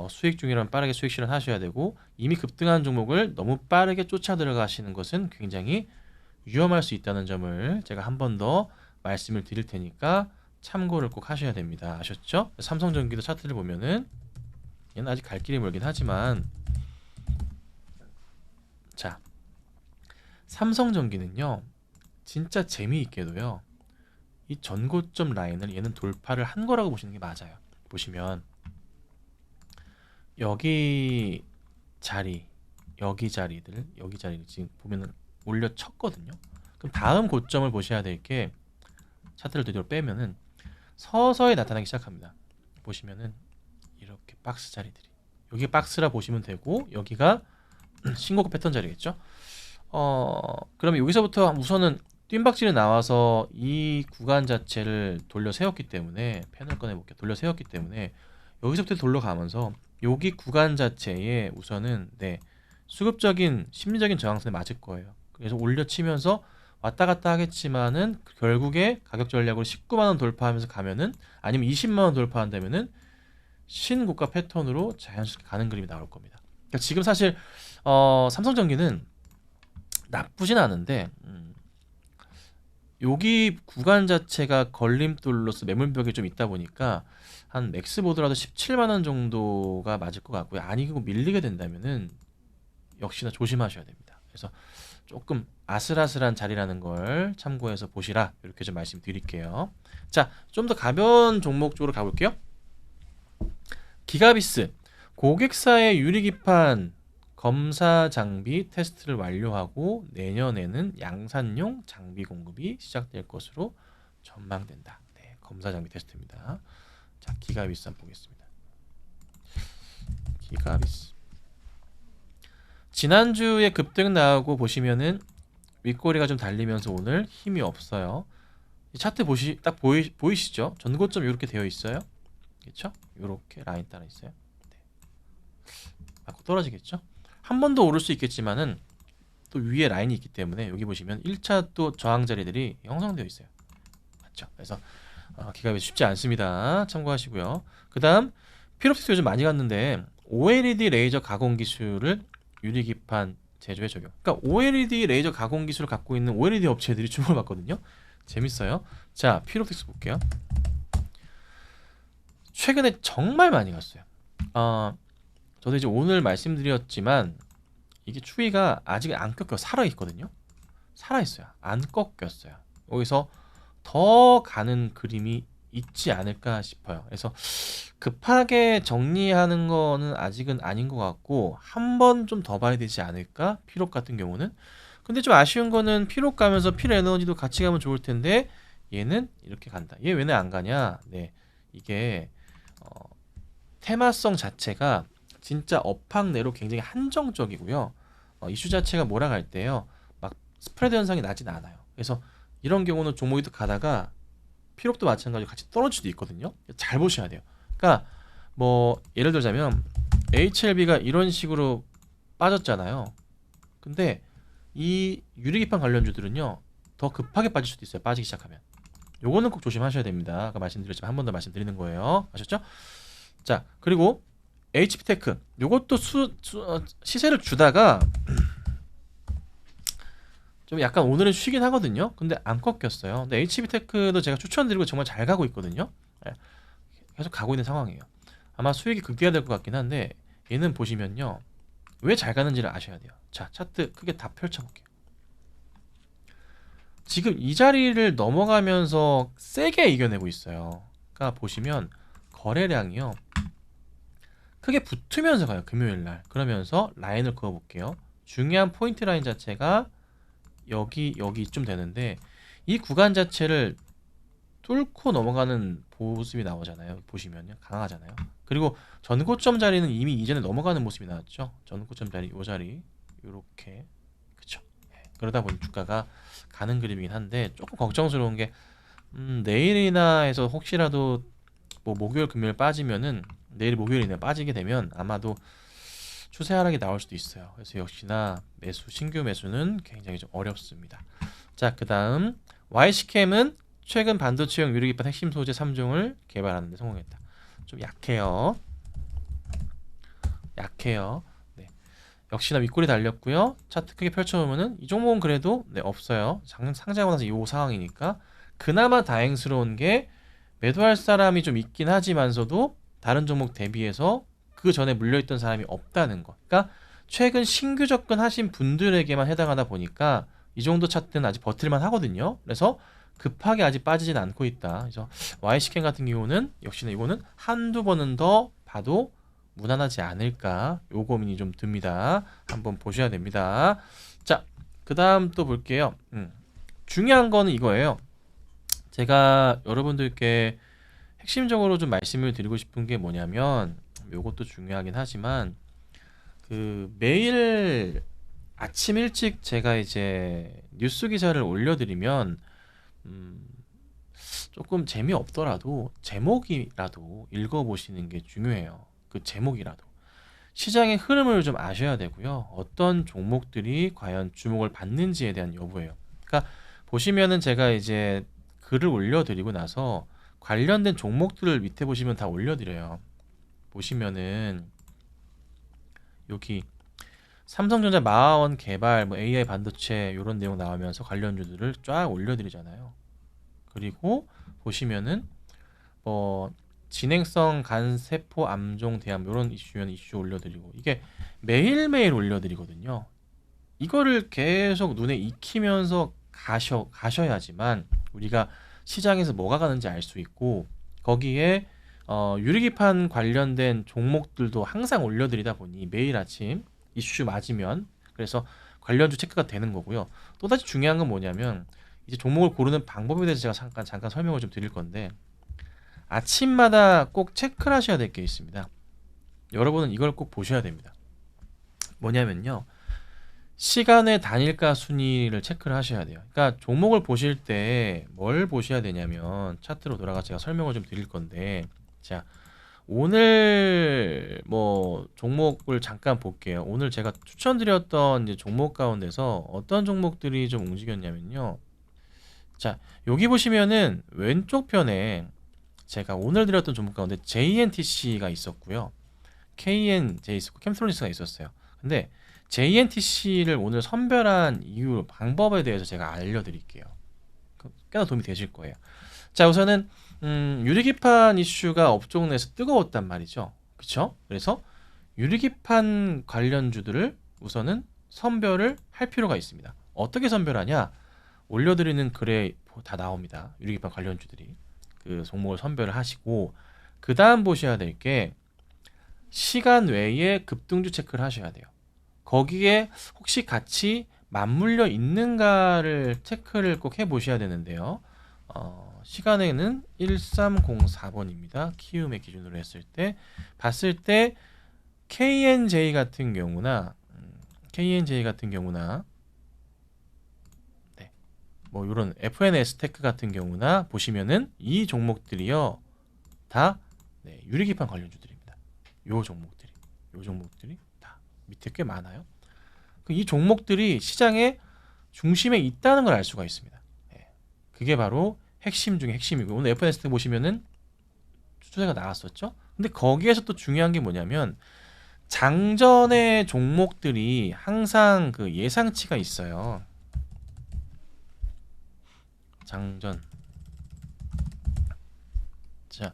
수익 중이라면 빠르게 수익 실현하셔야 되고, 이미 급등한 종목을 너무 빠르게 쫓아 들어가시는 것은 굉장히 위험할 수 있다는 점을 제가 한 번 더 말씀을 드릴 테니까 참고를 꼭 하셔야 됩니다. 아셨죠? 삼성전기도 차트를 보면은 얘는 아직 갈 길이 멀긴 하지만, 자, 삼성전기는요 진짜 재미있게도요 이 전고점 라인을 얘는 돌파를 한 거라고 보시는 게 맞아요. 보시면 여기 자리, 여기 자리들, 여기 자리 지금 보면은 올려쳤거든요. 그럼 다음 고점을 보셔야 될 게, 차트를 뒤로 빼면은 서서히 나타나기 시작합니다. 보시면은 이렇게 박스 자리들이, 여기 박스라 보시면 되고, 여기가 신고가 패턴 자리겠죠. 그러면 여기서부터 우선은 뜀박질이 나와서 이 구간 자체를 돌려 세웠기 때문에, 펜을 꺼내볼게요. 돌려 세웠기 때문에 여기서부터 돌려가면서 여기 구간 자체에 우선은 수급적인 심리적인 저항선에 맞을 거예요. 그래서 올려치면서 왔다 갔다 하겠지만은 결국에 가격 전략으로 19만원 돌파하면서 가면은, 아니면 20만원 돌파한다면은 신고가 패턴으로 자연스럽게 가는 그림이 나올 겁니다. 그러니까 지금 사실 삼성전기는 나쁘진 않은데, 여기 구간 자체가 걸림돌로서 매물벽이 좀 있다 보니까 한 맥스 보더라도 17만원 정도가 맞을 것 같고요. 아니고 밀리게 된다면은 역시나 조심하셔야 됩니다. 그래서 조금 아슬아슬한 자리라는 걸 참고해서 보시라, 이렇게 좀 말씀드릴게요. 자, 좀 더 가벼운 종목 쪽으로 가볼게요. 기가비스, 고객사의 유리기판 검사 장비 테스트를 완료하고 내년에는 양산용 장비 공급이 시작될 것으로 전망된다. 검사 장비 테스트입니다. 자, 기가비스 한번 보겠습니다. 기가비스 지난주에 급등 나오고 보시면은 윗꼬리가 좀 달리면서 오늘 힘이 없어요. 이 차트 보이시죠? 전고점 이렇게 되어 있어요. 그렇죠? 이렇게 라인 따라 있어요. 맞고 떨어지겠죠? 한 번 더 오를 수 있겠지만은 또 위에 라인이 있기 때문에 여기 보시면 1차 또 저항 자리들이 형성되어 있어요. 맞죠? 그래서 기가비스 쉽지 않습니다. 참고하시고요. 그 다음 피롭틱스 요즘 많이 갔는데 OLED 레이저 가공 기술을 유리기판 제조에 적용. 그러니까 OLED 레이저 가공 기술을 갖고 있는 OLED 업체들이 주목을 받거든요. 재밌어요. 자, 피롭틱스 볼게요. 최근에 정말 많이 갔어요. 저도 이제 오늘 말씀드렸지만 이게 추이가 아직 안 꺾여 살아있거든요. 살아있어요. 안 꺾였어요. 여기서 더 가는 그림이 있지 않을까 싶어요. 그래서 급하게 정리하는 거는 아직은 아닌 것 같고 한 번 좀 더 봐야 되지 않을까? 피록 같은 경우는. 근데 좀 아쉬운 거는 피록 가면서 필 에너지도 같이 가면 좋을 텐데 얘는 이렇게 간다. 얘 왜 안 가냐? 이게 테마성 자체가 진짜 업황 내로 굉장히 한정적이고요. 이슈 자체가 몰아갈 때요, 막 스프레드 현상이 나진 않아요. 그래서 이런 경우는 종목이 또 가다가 피록도 마찬가지로 같이 떨어질 수도 있거든요. 잘 보셔야 돼요. 그러니까 뭐 예를 들자면 HLB가 이런 식으로 빠졌잖아요. 근데 이 유리기판 관련주들은요 더 급하게 빠질 수도 있어요. 빠지기 시작하면. 요거는 꼭 조심하셔야 됩니다. 아까 말씀드렸지만 한 번 더 말씀드리는 거예요. 아셨죠? 자, 그리고 HB테크 요것도 시세를 주다가 좀 약간 오늘은 쉬긴 하거든요. 근데 안 꺾였어요. 근데 HB테크도 제가 추천드리고 정말 잘 가고 있거든요. 계속 가고 있는 상황이에요. 아마 수익이 극대화될 것 같긴 한데 얘는 보시면요 왜 잘 가는지를 아셔야 돼요. 자, 차트 크게 다 펼쳐볼게요. 지금 이 자리를 넘어가면서 세게 이겨내고 있어요. 그러니까 보시면 거래량이요 크게 붙으면서 가요. 금요일날. 그러면서 라인을 그어볼게요. 중요한 포인트 라인 자체가 여기 이쯤 되는데 이 구간 자체를 뚫고 넘어가는 모습이 나오잖아요. 보시면요 강하잖아요. 그리고 전고점 자리는 이미 이전에 넘어가는 모습이 나왔죠. 전고점 자리 요 자리 요렇게, 그쵸? 그러다 보니 주가가 가는 그림이긴 한데 조금 걱정스러운 게 내일이나 해서 혹시라도 뭐 목요일 금요일 빠지면은, 내일 목요일이나 빠지게 되면 아마도 추세 하락이 나올 수도 있어요. 그래서 역시나 신규 매수는 굉장히 좀 어렵습니다. 자, 그 다음 YC캠은 최근 반도체용 유리기판 핵심 소재 3종을 개발하는 데 성공했다. 좀 약해요. 약해요. 네. 역시나 윗골이 달렸고요. 차트 크게 펼쳐보면은 이 종목은 그래도 네, 없어요. 상장하고 나서 이 상황이니까 그나마 다행스러운 게 매도할 사람이 좀 있긴 하지만서도 다른 종목 대비해서 그 전에 물려있던 사람이 없다는 거. 그러니까 최근 신규 접근하신 분들에게만 해당하다 보니까 이 정도 차트는 아직 버틸만 하거든요. 그래서 급하게 아직 빠지진 않고 있다. 그래서 YC캔 같은 경우는 역시나 이거는 한두 번은 더 봐도 무난하지 않을까 요 고민이 좀 듭니다. 한번 보셔야 됩니다. 자, 그 다음 또 볼게요. 중요한 거는 이거예요. 제가 여러분들께 핵심적으로 좀 말씀을 드리고 싶은 게 뭐냐면 요것도 중요하긴 하지만 그 매일 아침 일찍 제가 이제 뉴스 기사를 올려드리면 조금 재미없더라도 제목이라도 읽어보시는 게 중요해요. 그 제목이라도. 시장의 흐름을 좀 아셔야 되고요. 어떤 종목들이 과연 주목을 받는지에 대한 여부예요. 그러니까 보시면은 제가 이제 글을 올려드리고 나서 관련된 종목들을 밑에 보시면 다 올려드려요. 보시면은 여기 삼성전자, 마하원 개발, 뭐 AI 반도체 이런 내용 나오면서 관련주들을 쫙 올려드리잖아요. 그리고 보시면은 뭐 진행성 간세포 암종 대암 이런 이슈면 이슈 올려드리고 이게 매일매일 올려드리거든요. 이거를 계속 눈에 익히면서 가셔야지만 우리가 시장에서 뭐가 가는지 알 수 있고 거기에 유리기판 관련된 종목들도 항상 올려드리다 보니 매일 아침 이슈 맞으면 그래서 관련주 체크가 되는 거고요. 또다시 중요한 건 뭐냐면 이제 종목을 고르는 방법에 대해서 제가 잠깐 설명을 좀 드릴 건데 아침마다 꼭 체크를 하셔야 될 게 있습니다. 여러분은 이걸 꼭 보셔야 됩니다. 뭐냐면요. 시간의 단일가 순위를 체크를 하셔야 돼요. 그러니까 종목을 보실 때 뭘 보셔야 되냐면 차트로 돌아가서 제가 설명을 좀 드릴 건데 자 오늘 뭐 종목을 잠깐 볼게요. 오늘 제가 추천드렸던 이제 종목 가운데서 어떤 종목들이 좀 움직였냐면요. 자 여기 보시면은 왼쪽 편에 제가 오늘 드렸던 종목 가운데 JNTC가 있었고요. KNJ 있었고 캠트로닉스가 있었어요. 근데 JNTC를 오늘 선별한 이유 방법에 대해서 제가 알려드릴게요. 꽤나 도움이 되실 거예요. 자 우선은 유리기판 이슈가 업종 내에서 뜨거웠단 말이죠. 그쵸? 그래서 유리기판 관련주들을 우선은 선별을 할 필요가 있습니다. 어떻게 선별하냐? 올려드리는 글에 다 나옵니다. 유리기판 관련주들이 그 종목을 선별을 하시고 그 다음 보셔야 될 게 시간 외에 급등주 체크를 하셔야 돼요. 거기에 혹시 같이 맞물려 있는가를 체크를 꼭 해보셔야 되는데요. 시간에는 1304번입니다. 키움의 기준으로 했을 때 봤을 때 KNJ 같은 경우나 네, 뭐 이런 FNS테크 같은 경우나 보시면은 이 종목들이요 다 네, 유리기판 관련주들입니다. 요 종목들이 다 밑에 꽤 많아요. 이 종목들이 시장의 중심에 있다는 걸 알 수가 있습니다. 네, 그게 바로 핵심 중에 핵심이고 오늘 FNS테크 보시면은 추세가 나왔었죠. 근데 거기에서 또 중요한 게 뭐냐면 장전의 종목들이 항상 그 예상치가 있어요. 장전. 자,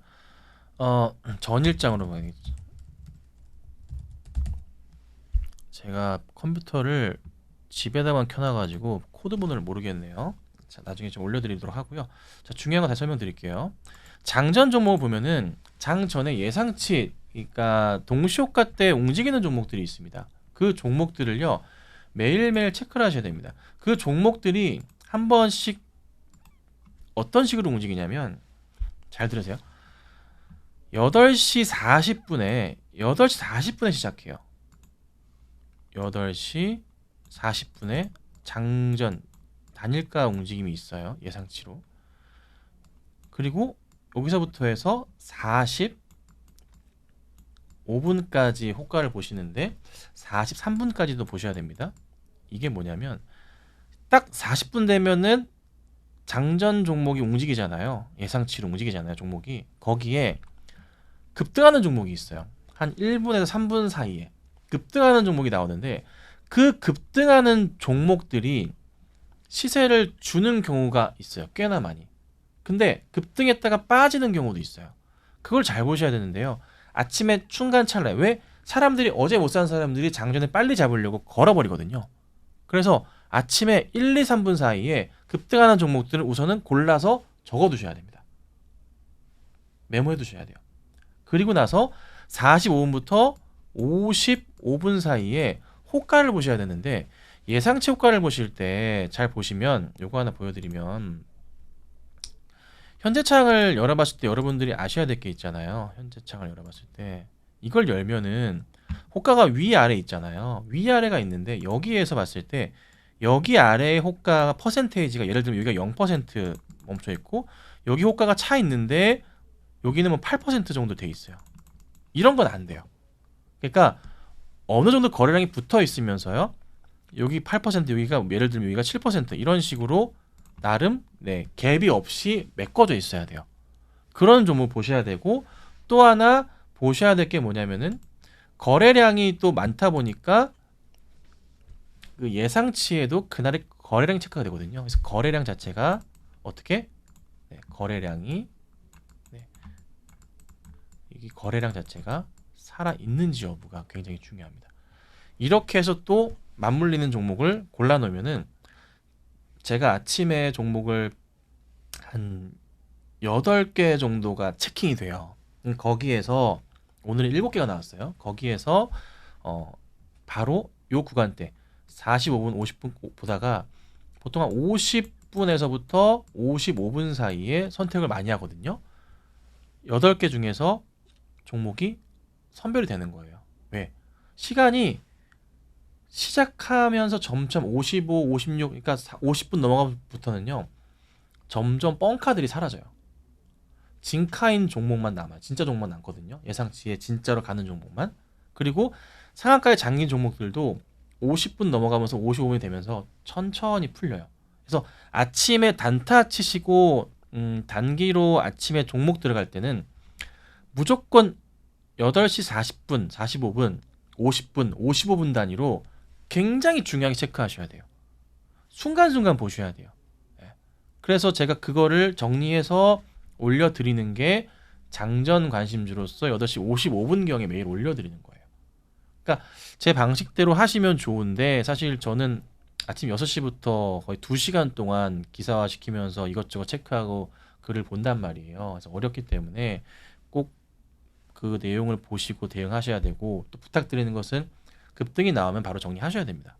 전일장으로 봐야겠죠. 제가 컴퓨터를 집에다만 켜놔가지고 코드 번호를 모르겠네요. 자, 나중에 좀 올려드리도록 하고요. 자, 중요한 거 다시 설명드릴게요. 장전 종목을 보면은 장전의 예상치, 그러니까 동시효과 때 움직이는 종목들이 있습니다. 그 종목들을요 매일매일 체크를 하셔야 됩니다. 그 종목들이 한 번씩 어떤 식으로 움직이냐면 잘 들으세요. 8시 40분에 시작해요. 8시 40분에 장전 단일가 움직임이 있어요. 예상치로. 그리고 여기서부터 해서 45분까지 호가를 보시는데 43분까지도 보셔야 됩니다. 이게 뭐냐면 딱 40분 되면은 장전 종목이 움직이잖아요. 예상치로 움직이잖아요. 종목이. 거기에 급등하는 종목이 있어요. 한 1분에서 3분 사이에 급등하는 종목이 나오는데 그 급등하는 종목들이 시세를 주는 경우가 있어요. 꽤나 많이. 근데 급등했다가 빠지는 경우도 있어요. 그걸 잘 보셔야 되는데요. 아침에 순간 찰나에 왜 사람들이 어제 못 산 사람들이 장전에 빨리 잡으려고 걸어버리거든요. 그래서 아침에 1, 2, 3분 사이에 급등하는 종목들을 우선은 골라서 적어두셔야 됩니다. 메모해 두셔야 돼요. 그리고 나서 45분부터 55분 사이에 호가를 보셔야 되는데 예상치 호가를 보실 때 잘 보시면 요거 하나 보여드리면 현재창을 열어봤을 때 여러분들이 아셔야 될 게 있잖아요. 현재창을 열어봤을 때 이걸 열면은 호가가 위아래 있잖아요. 위아래가 있는데 여기에서 봤을 때 여기 아래의 호가 퍼센테이지가 예를 들면 여기가 0% 멈춰 있고 여기 호가가 차 있는데 여기는 뭐 8% 정도 돼 있어요. 이런 건 안 돼요. 그러니까 어느 정도 거래량이 붙어 있으면서요. 여기 8% 여기가 예를 들면 여기가 7% 이런 식으로 나름 갭이 없이 메꿔져 있어야 돼요. 그런 종목 보셔야 되고 또 하나 보셔야 될 게 뭐냐면은 거래량이 또 많다 보니까 그 예상치에도 그날의 거래량 체크가 되거든요. 그래서 거래량 자체가 어떻게 거래량이 이 거래량 자체가 살아 있는지 여부가 굉장히 중요합니다. 이렇게 해서 또 맞물리는 종목을 골라 놓으면은 제가 아침에 종목을 한 8개 정도가 체킹이 돼요. 거기에서 오늘은 7개가 나왔어요. 거기에서 바로 요 구간대 45분, 50분 보다가 보통 한 50분에서부터 55분 사이에 선택을 많이 하거든요. 8개 중에서 종목이 선별이 되는 거예요. 왜? 시간이 시작하면서 점점 55, 56, 그러니까 50분 넘어가부터는요. 점점 뻥카들이 사라져요. 진카인 종목만 남아요. 진짜 종목만 남거든요. 예상치에 진짜로 가는 종목만. 그리고 상한가에 잠긴 종목들도 50분 넘어가면서 55분이 되면서 천천히 풀려요. 그래서 아침에 단타 치시고 단기로 아침에 종목 들어갈 때는 무조건 8시 40분, 45분, 50분, 55분 단위로 굉장히 중요하게 체크하셔야 돼요. 순간순간 보셔야 돼요. 그래서 제가 그거를 정리해서 올려드리는 게 장전 관심주로서 8시 55분경에 매일 올려드리는 거예요. 그러니까 제 방식대로 하시면 좋은데 사실 저는 아침 6시부터 거의 2시간 동안 기사화 시키면서 이것저것 체크하고 글을 본단 말이에요. 그래서 어렵기 때문에 꼭 그 내용을 보시고 대응하셔야 되고 또 부탁드리는 것은 급등이 나오면 바로 정리하셔야 됩니다.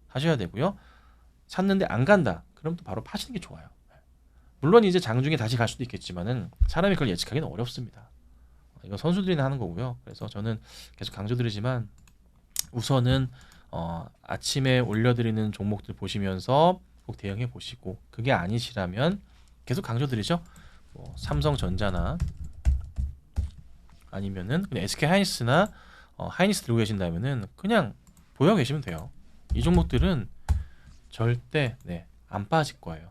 하셔야 되고요. 샀는데 안 간다. 그럼 또 바로 파시는 게 좋아요. 물론 이제 장중에 다시 갈 수도 있겠지만은 사람이 그걸 예측하기는 어렵습니다. 이건 선수들이나 하는 거고요. 그래서 저는 계속 강조드리지만 우선은 아침에 올려드리는 종목들 보시면서 꼭 대응해 보시고 그게 아니시라면 계속 강조드리죠. 뭐 삼성전자나 아니면은 그냥 SK 하이닉스나 하이닉스 들고 계신다면은 그냥 보여 계시면 돼요. 이 종목들은 절대 안 빠질 거예요.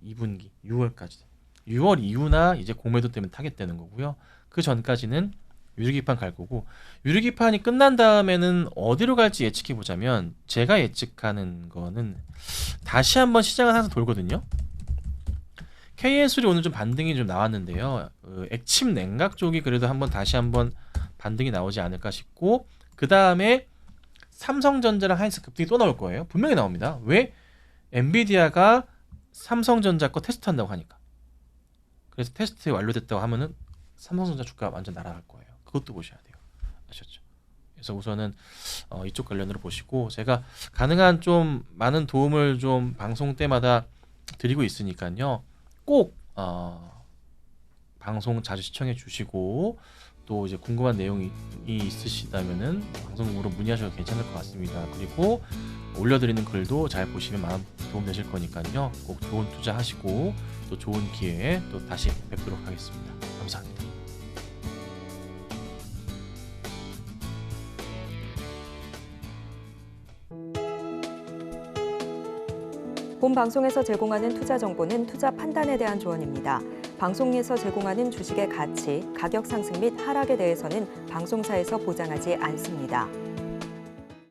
2분기 6월까지 6월 이후나 이제 공매도 때문에 타겟되는 거고요. 그 전까지는 유리기판 갈 거고 유리기판이 끝난 다음에는 어디로 갈지 예측해 보자면 제가 예측하는 거는 다시 한번 시장은 항상 돌거든요. KN술이 오늘 좀 반등이 좀 나왔는데요. 액침 냉각 쪽이 그래도 다시 한번 반등이 나오지 않을까 싶고 그 다음에 삼성전자랑 하이닉스 급등이 또 나올 거예요. 분명히 나옵니다. 왜? 엔비디아가 삼성전자 거 테스트한다고 하니까. 그래서 테스트 완료됐다고 하면은 삼성전자 주가 완전 날아갈 거예요. 그것도 보셔야 돼요. 아셨죠? 그래서 우선은 이쪽 관련으로 보시고 제가 가능한 좀 많은 도움을 좀 방송 때마다 드리고 있으니까요. 꼭 방송 자주 시청해 주시고 또 이제 궁금한 내용이 있으시다면은 방송국으로 문의하셔도 괜찮을 것 같습니다. 그리고 올려드리는 글도 잘 보시면 많은 도움 되실 거니까요. 꼭 좋은 투자하시고 또 좋은 기회에 또 다시 뵙도록 하겠습니다. 감사합니다. 본 방송에서 제공하는 투자 정보는 투자 판단에 대한 조언입니다. 방송에서 제공하는 주식의 가치, 가격 상승 및 하락에 대해서는 방송사에서 보장하지 않습니다.